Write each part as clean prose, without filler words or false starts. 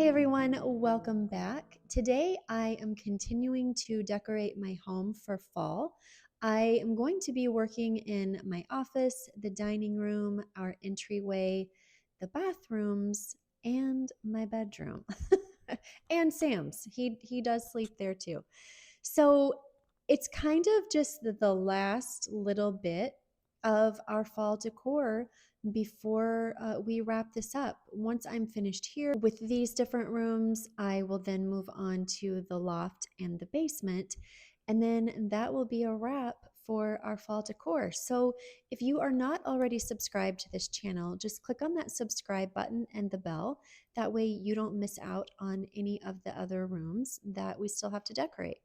Hey everyone, welcome back. Today I am continuing to decorate my home for fall. I am going to be working in my office, the dining room, our entryway, the bathrooms, and my bedroom. And Sam's. He does sleep there too. So it's kind of just the last little bit of our fall decor before we wrap this up. Once I'm finished here with these different rooms, I will then move on to the loft and the basement. And then that will be a wrap for our fall decor. So if you are not already subscribed to this channel, just click on that subscribe button and the bell. That way you don't miss out on any of the other rooms that we still have to decorate.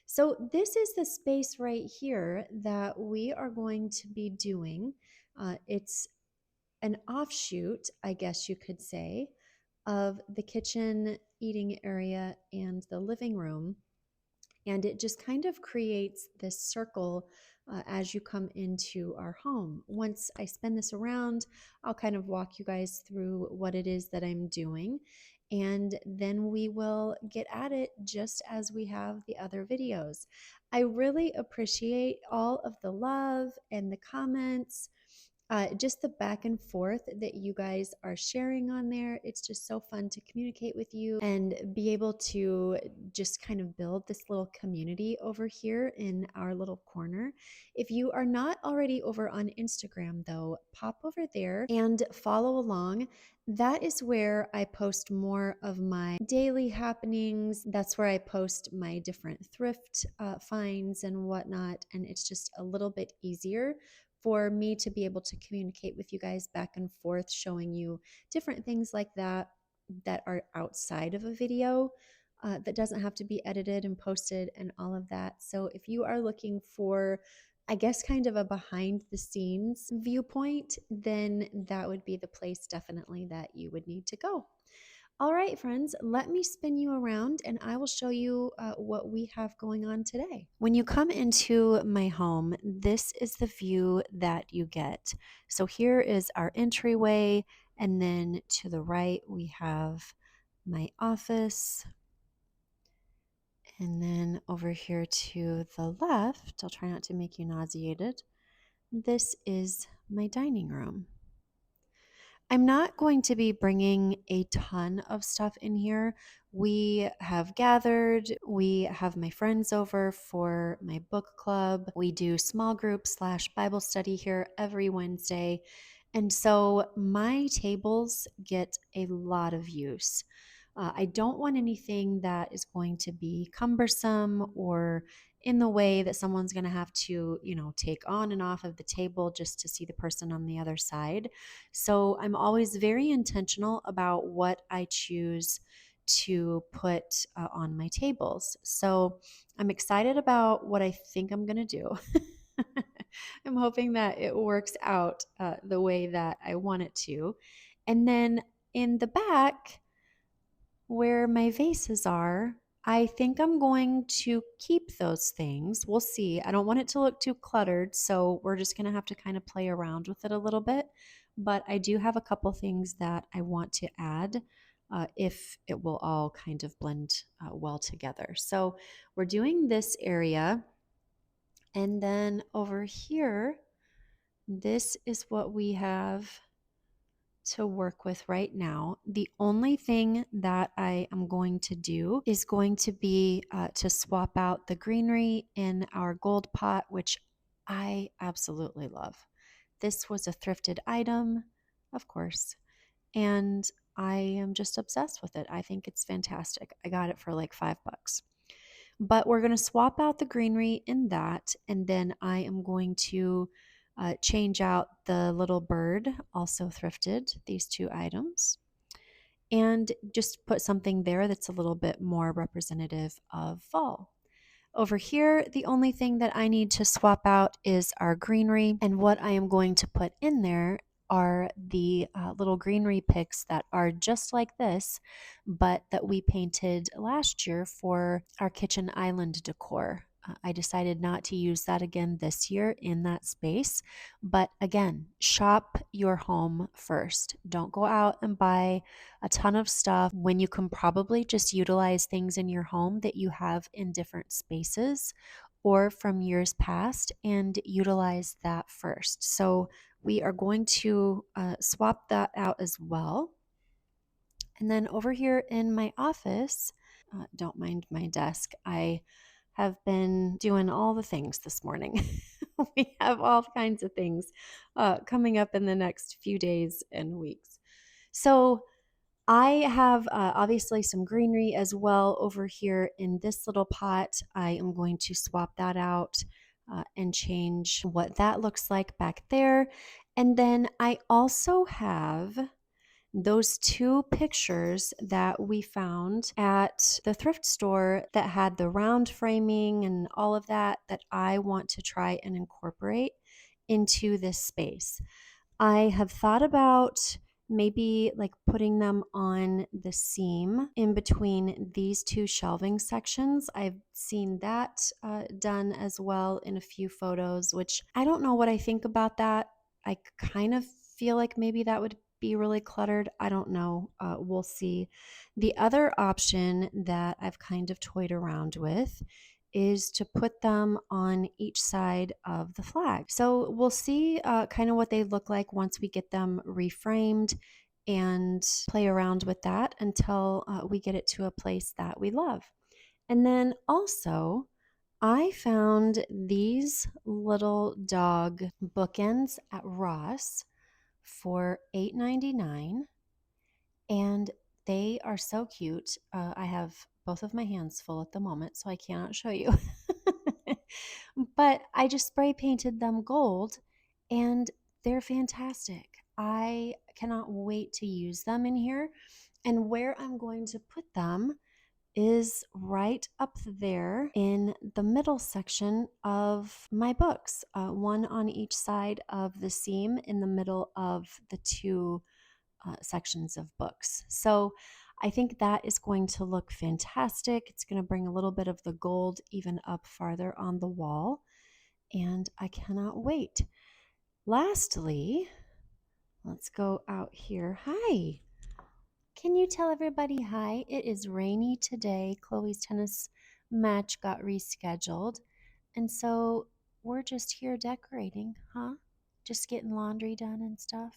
So this is the space right here that we are going to be doing. It's an offshoot, I guess you could say, of the kitchen, eating area, and the living room. And it just kind of creates this circle as you come into our home. Once I spin this around, I'll kind of walk you guys through what it is that I'm doing. And then we will get at it just as we have the other videos. I really appreciate all of the love and the comments, just the back and forth that you guys are sharing on there. It's just so fun to communicate with you and be able to just kind of build this little community over here in our little corner. If you are not already over on Instagram, though, pop over there and follow along. That is where I post more of my daily happenings. That's where I post my different thrift finds and whatnot. And it's just a little bit easier for me to be able to communicate with you guys back and forth, showing you different things like that that are outside of a video, that doesn't have to be edited and posted and all of that. So if you are looking for, I guess, kind of a behind the scenes viewpoint, then that would be the place definitely that you would need to go. All right, friends, let me spin you around and I will show you what we have going on today. When you come into my home, this is the view that you get. So here is our entryway, and then to the right, we have my office. And then over here to the left, I'll try not to make you nauseated. This is my dining room. I'm not going to be bringing a ton of stuff in here. We have gathered, we have my friends over for my book club. We do small group / Bible study here every Wednesday. And so my tables get a lot of use. I don't want anything that is going to be cumbersome or in the way that someone's going to have to, take on and off of the table just to see the person on the other side. So I'm always very intentional about what I choose to put on my tables. So I'm excited about what I think I'm going to do. I'm hoping that it works out the way that I want it to. And then in the back, where my vases are, I think I'm going to keep those things. We'll see. I don't want it to look too cluttered, so we're just going to have to kind of play around with it a little bit. But I do have a couple things that I want to add if it will all kind of blend well together. So we're doing this area. And then over here, this is what we have to work with right now. The only thing that I am going to do is going to be to swap out the greenery in our gold pot, which I absolutely love. This was a thrifted item, of course, and I am just obsessed with it. I think it's fantastic. I got it for like $5. But we're going to swap out the greenery in that, and then I am going to change out the little bird, also thrifted, these two items, and just put something there that's a little bit more representative of fall. Over here, the only thing that I need to swap out is our greenery, and what I am going to put in there are the little greenery picks that are just like this, but that we painted last year for our kitchen island decor. I decided not to use that again this year in that space. But again, shop your home first. Don't go out and buy a ton of stuff when you can probably just utilize things in your home that you have in different spaces or from years past and utilize that first. So we are going to swap that out as well. And then over here in my office, don't mind my desk. I have been doing all the things this morning. We have all kinds of things coming up in the next few days and weeks. So I have obviously some greenery as well over here in this little pot. I am going to swap that out and change what that looks like back there. And then I also have those two pictures that we found at the thrift store that had the round framing and all of that I want to try and incorporate into this space. I have thought about maybe like putting them on the seam in between these two shelving sections. I've seen that done as well in a few photos, which I don't know what I think about that. I kind of feel like maybe that would be really cluttered. I don't know. We'll see. The other option that I've kind of toyed around with is to put them on each side of the flag. So we'll see kind of what they look like once we get them reframed and play around with that until we get it to a place that we love. And then also, I found these little dog bookends at Ross for $8.99, and they are so cute. I have both of my hands full at the moment, so I cannot show you. But I just spray painted them gold, and they're fantastic. I cannot wait to use them in here. And where I'm going to put them is right up there in the middle section of my books, one on each side of the seam in the middle of the two sections of books. So I think that is going to look fantastic. It's going to bring a little bit of the gold even up farther on the wall, and I cannot wait. Lastly, let's go out here. Hi. Can you tell everybody hi? It is rainy today. Chloe's tennis match got rescheduled. And so we're just here decorating, huh? Just getting laundry done and stuff.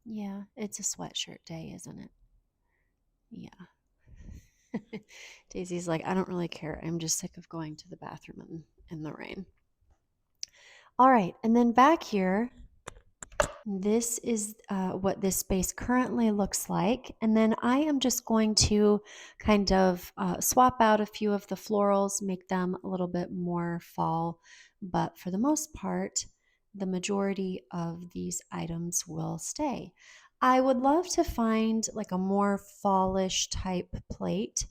Yeah, it's a sweatshirt day, isn't it? Yeah. Daisy's like, I don't really care. I'm just sick of going to the bathroom in the rain. All right. And then back here, this is what this space currently looks like. And then I am just going to kind of swap out a few of the florals, make them a little bit more fall. But for the most part, the majority of these items will stay. I would love to find like a more fallish type plate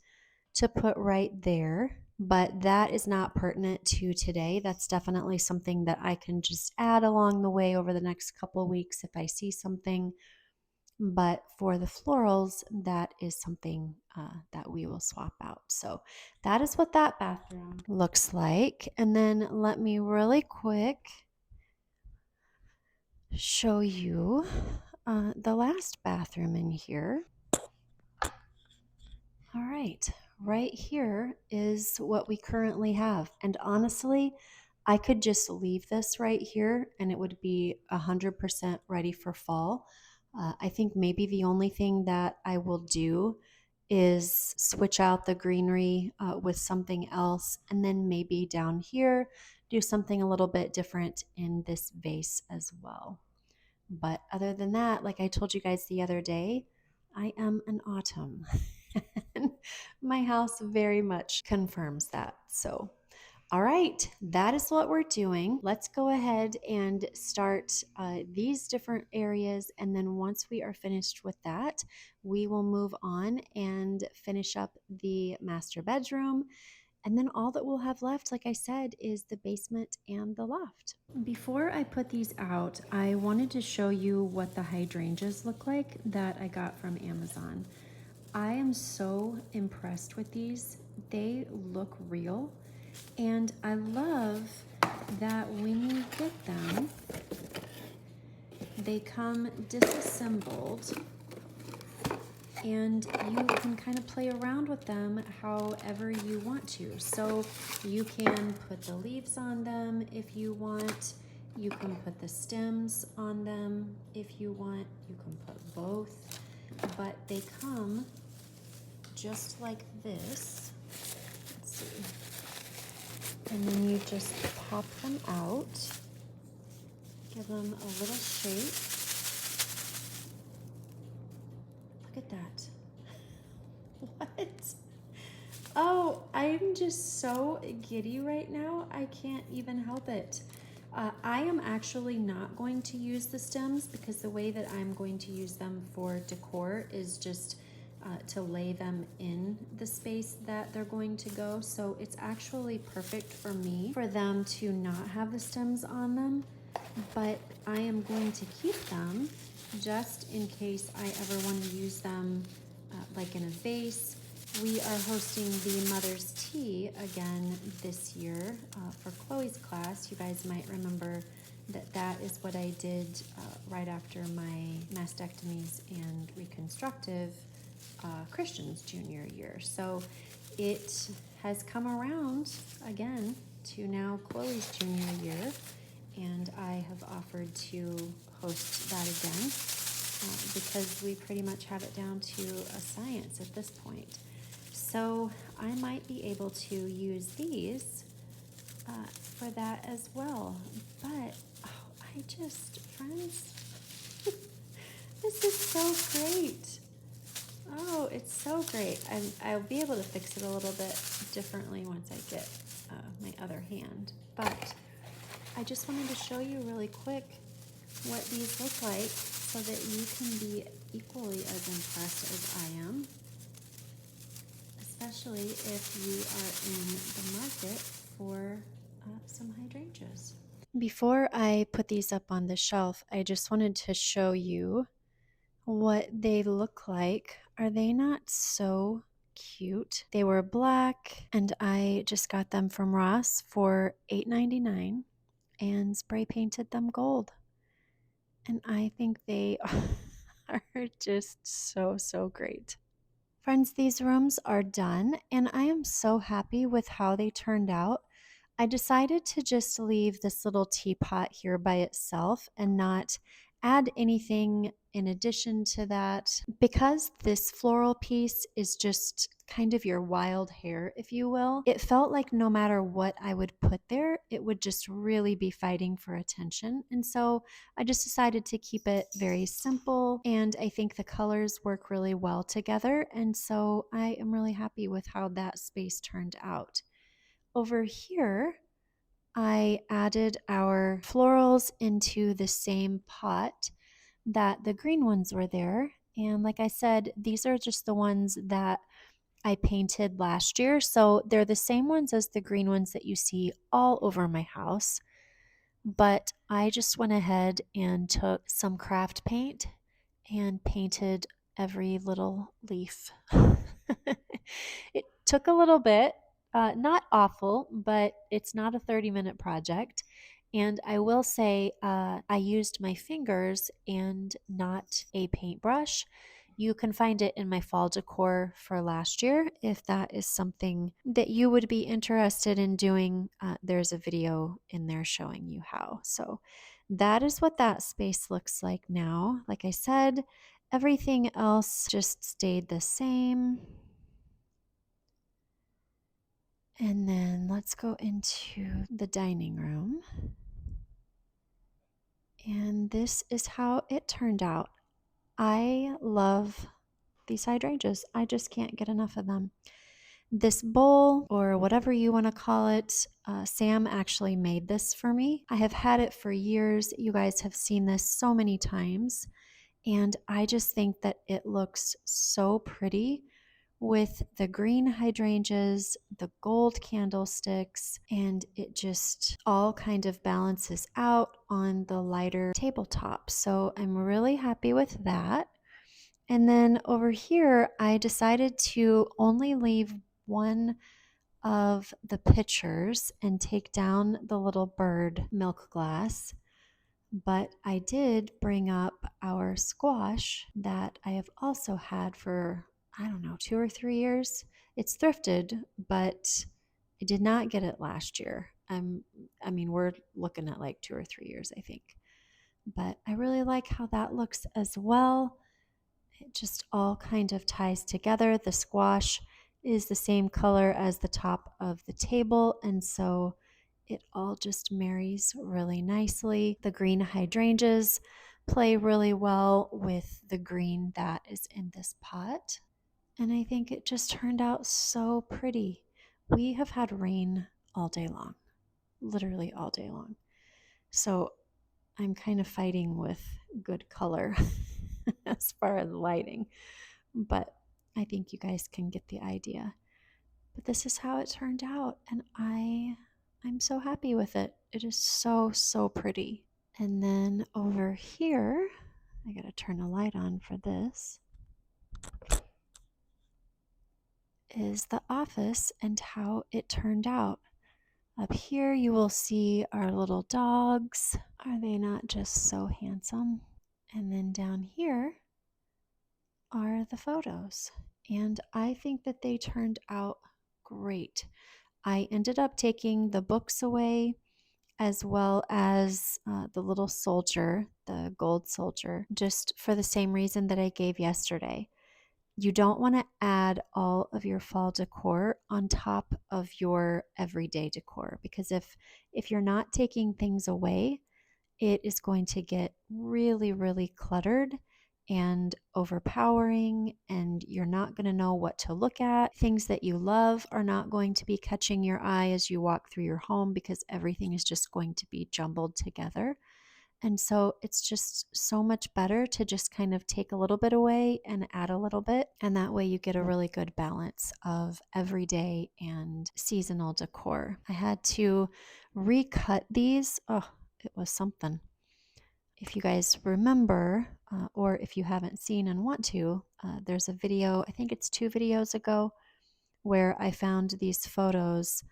to put right there, but that is not pertinent to today. That's definitely something that I can just add along the way over the next couple of weeks if I see something. But for the florals, that is something that we will swap out. So that is what that bathroom looks like. And then let me really quick show you the last bathroom in here. All right here is what we currently have. And honestly, I could just leave this right here and it would be 100% ready for fall. I think maybe the only thing that I will do is switch out the greenery with something else, and then maybe down here do something a little bit different in this vase as well. But other than that, like I told you guys the other day, I am an autumn. My house very much confirms that. So, all right, that is what we're doing. Let's go ahead and start these different areas. And then once we are finished with that, we will move on and finish up the master bedroom. And then all that we'll have left, like I said, is the basement and the loft. Before I put these out, I wanted to show you what the hydrangeas look like that I got from Amazon. I am so impressed with these. They look real. And I love that when you get them, they come disassembled and you can kind of play around with them however you want to. So you can put the leaves on them if you want. You can put the stems on them if you want. You can put both, but they come just like this. Let's see. And then you just pop them out, give them a little shape. Look at that. What? Oh, I'm just so giddy right now. I can't even help it. I am actually not going to use the stems because the way that I'm going to use them for decor is just to lay them in the space that they're going to go. So it's actually perfect for me for them to not have the stems on them, but I am going to keep them just in case I ever want to use them like in a vase. We are hosting the Mother's Tea again this year for Chloe's class. You guys might remember that that is what I did right after my mastectomies and reconstructive Christian's junior year. So it has come around again to now Chloe's junior year, and I have offered to host that again because we pretty much have it down to a science at this point. So I might be able to use these for that as well. But, friends, this is so great. Oh, it's so great. I'll be able to fix it a little bit differently once I get my other hand. But I just wanted to show you really quick what these look like so that you can be equally as impressed as I am, especially if you are in the market for some hydrangeas. Before I put these up on the shelf, I just wanted to show you what they look like. Are they not so cute? They were black and I just got them from Ross for $8.99 and spray painted them gold. And I think they are just so great. Friends, these rooms are done and I am so happy with how they turned out. I decided to just leave this little teapot here by itself and not add anything in addition to that, because this floral piece is just kind of your wild hair, if you will. It felt like no matter what I would put there, it would just really be fighting for attention. And so I just decided to keep it very simple, and I think the colors work really well together. And so I am really happy with how that space turned out. Over here, I added our florals into the same pot that the green ones were there. And like I said, these are just the ones that I painted last year. So they're the same ones as the green ones that you see all over my house. But I just went ahead and took some craft paint and painted every little leaf. It took a little bit, not awful, but it's not a 30-minute project. And I will say I used my fingers and not a paintbrush. You can find it in my fall decor for last year if that is something that you would be interested in doing. There's a video in there showing you how. So that is what that space looks like now. Like I said, everything else just stayed the same. And then let's go into the dining room. And this is how it turned out. I love these hydrangeas. I just can't get enough of them. This bowl, or whatever you want to call it, Sam actually made this for me. I have had it for years. You guys have seen this so many times. And I just think that it looks so pretty with the green hydrangeas, the gold candlesticks, and it just all kind of balances out on the lighter tabletop. So I'm really happy with that. And then over here, I decided to only leave one of the pictures and take down the little bird milk glass, but I did bring up our squash that I have also had for, I don't know, 2 or 3 years. It's thrifted, but I did not get it last year. I mean, we're looking at like 2 or 3 years, I think. But I really like how that looks as well. It just all kind of ties together. The squash is the same color as the top of the table, and so it all just marries really nicely. The green hydrangeas play really well with the green that is in this pot, and I think it just turned out so pretty. We have had rain all day long, literally all day long. So I'm kind of fighting with good color as far as lighting, but I think you guys can get the idea. But this is how it turned out, and I'm so happy with it. It is so pretty. And then over here, I got to turn a light on for this, is the office and how it turned out. Up here you will see our little dogs. Are they not just so handsome? And then down here are the photos. And I think that they turned out great. I ended up taking the books away as well as the little soldier, the gold soldier, just for the same reason that I gave yesterday. You don't want to add all of your fall decor on top of your everyday decor, because if you're not taking things away, it is going to get really cluttered and overpowering, and you're not going to know what to look at. Things that you love are not going to be catching your eye as you walk through your home because everything is just going to be jumbled together. And so it's just so much better to just kind of take a little bit away and add a little bit. And that way you get a really good balance of everyday and seasonal decor. I had to recut these. Oh, it was something. If you guys remember, or if you haven't seen and want to, there's a video, I think it's 2 videos ago, where I found these photos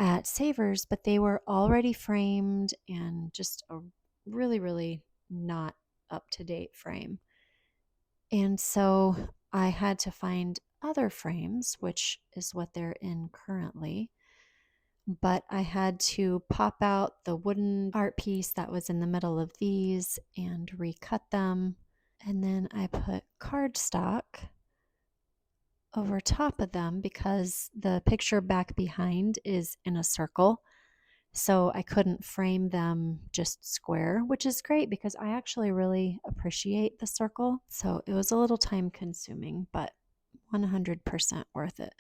at Savers, but they were already framed and just a really not up to date frame. And so I had to find other frames, which is what they're in currently. But I had to pop out the wooden art piece that was in the middle of these and recut them. And then I put cardstock over top of them because the picture back behind is in a circle. So I couldn't frame them just square, which is great because I actually really appreciate the circle. So it was a little time consuming, but 100% worth it.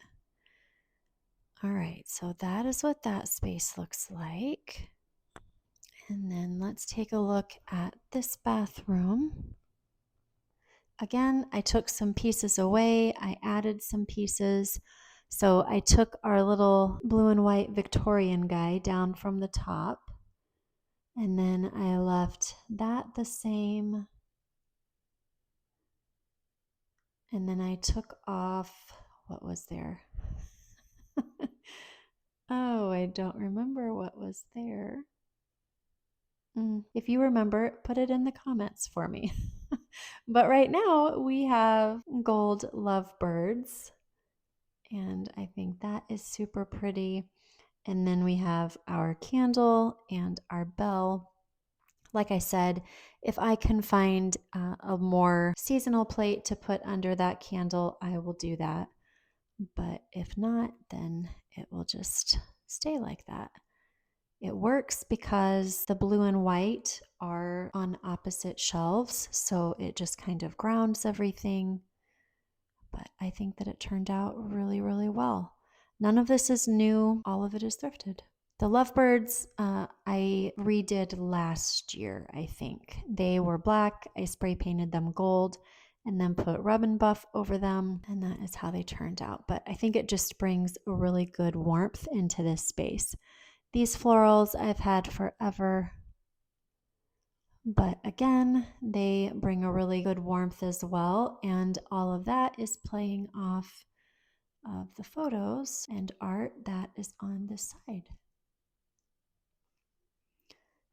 All right, so that is what that space looks like. And then let's take a look at this bathroom. Again, I took some pieces away. I added some pieces. So I took our little blue and white Victorian guy down from the top. And then I left that the same. And then I took off, what was there? Oh, I don't remember what was there. If you remember, put it in the comments for me. But right now we have gold lovebirds, and I think that is super pretty. And then we have our candle and our bell. Like I said, if I can find a more seasonal plate to put under that candle, I will do that. But if not, then it will just stay like that. It works because the blue and white are on opposite shelves, so it just kind of grounds everything. But I think that it turned out really well. None of this is new, all of it is thrifted. The lovebirds I redid last year, I think. They were black, I spray painted them gold, and then put rub and buff over them, and that is how they turned out. But I think it just brings a really good warmth into this space. These florals I've had forever, but again, they bring a really good warmth as well, and all of that is playing off of the photos and art that is on this side.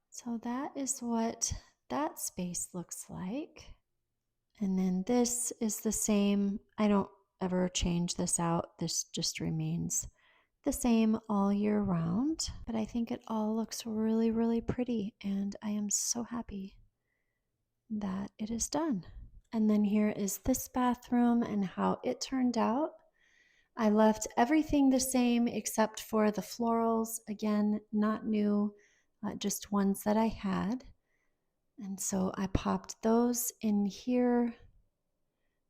So that is what that space looks like. And then this is the same. I don't ever change this out. This just remains the same all year round. But I think it all looks really, really pretty. And I am so happy that it is done. And then here is this bathroom and how it turned out. I left everything the same except for the florals. Again, not new, just ones that I had. And so I popped those in here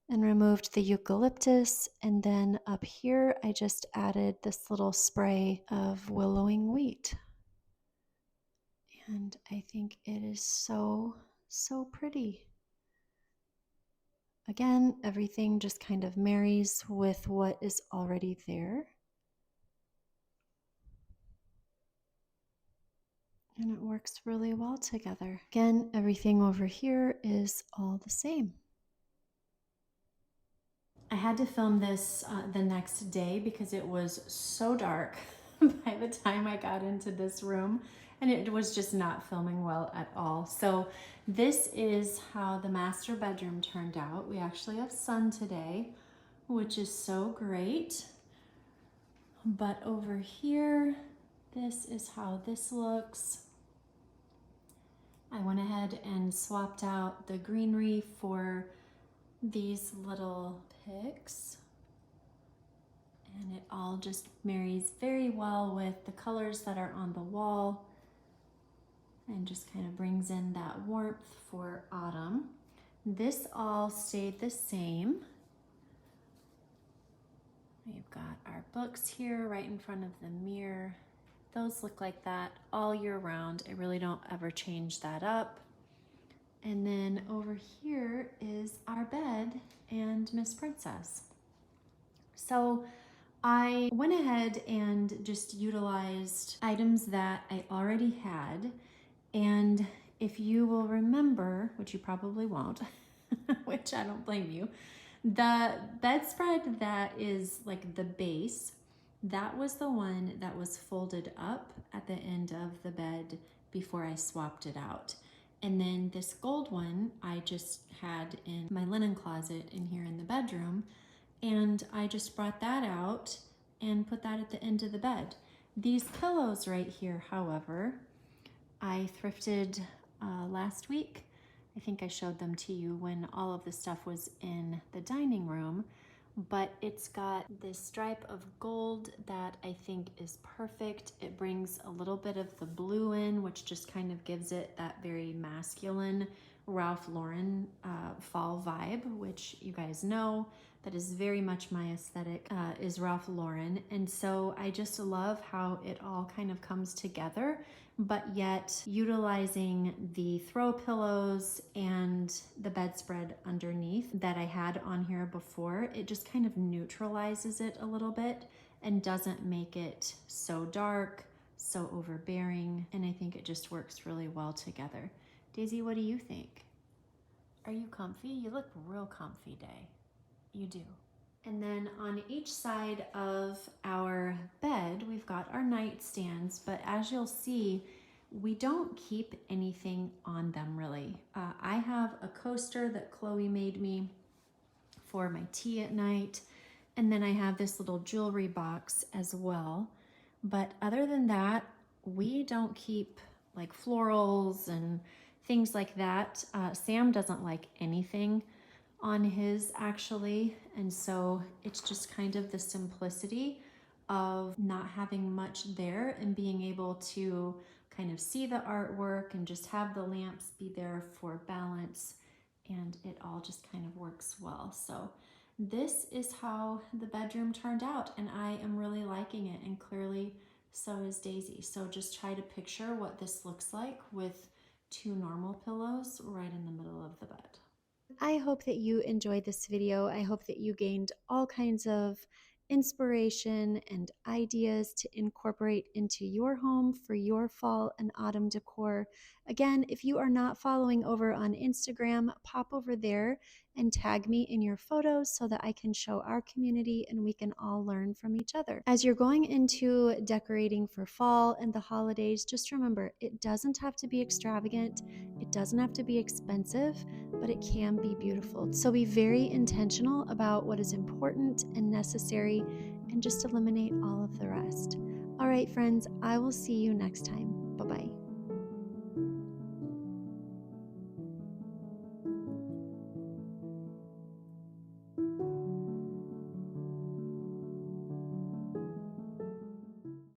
and removed the eucalyptus. And then up here, I just added this little spray of willowing wheat. And I think it is so, so pretty. Again, everything just kind of marries with what is already there. And it works really well together. Again, everything over here is all the same. I had to film this the next day because it was so dark by the time I got into this room, and it was just not filming well at all. So this is how the master bedroom turned out. We actually have sun today, which is so great. But over here, this is how this looks. I went ahead and swapped out the greenery for these little picks. And it all just marries very well with the colors that are on the wall and just kind of brings in that warmth for autumn. This all stayed the same. We've got our books here right in front of the mirror. Those look like that all year round. I really don't ever change that up. And then over here is our bed and Miss Princess. So I went ahead and just utilized items that I already had. And if you will remember, which you probably won't, which I don't blame you, the bedspread that is like the base, that was the one that was folded up at the end of the bed before I swapped it out. And then this gold one I just had in my linen closet in here in the bedroom. And I just brought that out and put that at the end of the bed. These pillows right here, however, I thrifted last week. I think I showed them to you when all of the stuff was in the dining room, but it's got this stripe of gold that I think is perfect. It brings a little bit of the blue in, which just kind of gives it that very masculine Ralph Lauren fall vibe, which you guys know that is very much my aesthetic, is Ralph Lauren. And so I just love how it all kind of comes together, but yet utilizing the throw pillows and the bedspread underneath that I had on here before, it just kind of neutralizes it a little bit and doesn't make it so dark, so overbearing. And I think it just works really well together. Daisy, what do you think? Are you comfy? You look real comfy, Day. You do. And then on each side of our bed, we've got our nightstands, but as you'll see, we don't keep anything on them really. I have a coaster that Chloe made me for my tea at night, and then I have this little jewelry box as well. But other than that, we don't keep like florals and things like that. Sam doesn't like anything on his actually, and so it's just kind of the simplicity of not having much there and being able to kind of see the artwork and just have the lamps be there for balance, and it all just kind of works well. So this is how the bedroom turned out, and I am really liking it, and clearly so is Daisy. So just try to picture what this looks like with two normal pillows right in the middle of the bed. I hope that you enjoyed this video. I hope that you gained all kinds of inspiration and ideas to incorporate into your home for your fall and autumn decor. Again, if you are not following over on Instagram, pop over there and tag me in your photos so that I can show our community and we can all learn from each other. As you're going into decorating for fall and the holidays, just remember, it doesn't have to be extravagant, it doesn't have to be expensive, but it can be beautiful. So be very intentional about what is important and necessary and just eliminate all of the rest. All right, friends, I will see you next time. Bye-bye.